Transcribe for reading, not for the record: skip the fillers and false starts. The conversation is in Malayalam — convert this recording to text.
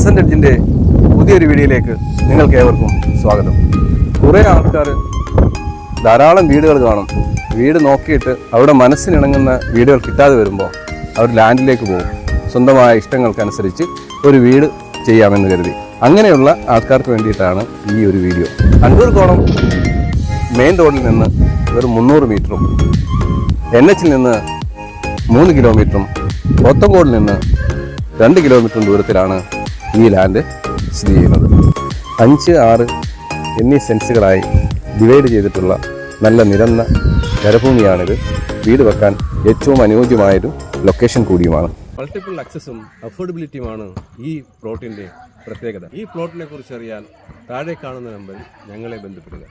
പെർസെൻറ്റേജിൻ്റെ പുതിയൊരു വീഡിയോയിലേക്ക് നിങ്ങൾക്ക് ഏവർക്കും സ്വാഗതം. കുറേ ആൾക്കാർ ധാരാളം വീടുകൾ കാണും. വീട് നോക്കിയിട്ട് അവിടെ മനസ്സിനിണങ്ങുന്ന വീടുകൾ കിട്ടാതെ വരുമ്പോൾ അവർ ലാൻഡിലേക്ക് പോകും. സ്വന്തമായ ഇഷ്ടങ്ങൾക്കനുസരിച്ച് ഒരു വീട് ചെയ്യാമെന്ന് കരുതി. അങ്ങനെയുള്ള ആൾക്കാർക്ക് വേണ്ടിയിട്ടാണ് ഈ ഒരു വീഡിയോ. അണ്ടൂർകോണം മെയിൻ റോഡിൽ നിന്ന് വെറും 300 മീറ്ററും NH നിന്ന് 3 കിലോമീറ്ററും പോത്തങ്കോടിൽ നിന്ന് 2 കിലോമീറ്ററും ദൂരത്തിലാണ് ഈ ലാൻഡ് സ്ഥിതി ചെയ്യുന്നത്. 5, 6 എന്നീ സെൻസുകളായി ഡിവൈഡ് ചെയ്തിട്ടുള്ള നല്ല നിരന്ന കരഭൂമിയാണിത്. വീട് വെക്കാൻ ഏറ്റവും അനുയോജ്യമായൊരു ലൊക്കേഷൻ കൂടിയുമാണ്. മൾട്ടിപ്പിൾ ആക്സസും അഫോർഡബിലിറ്റിയുമാണ് ഈ പ്ലോട്ടിൻ്റെ പ്രത്യേകത. ഈ പ്ലോട്ടിനെ കുറിച്ച് അറിയാൻ താഴെ കാണുന്ന നമ്പറിൽ ഞങ്ങളെ ബന്ധപ്പെടുക.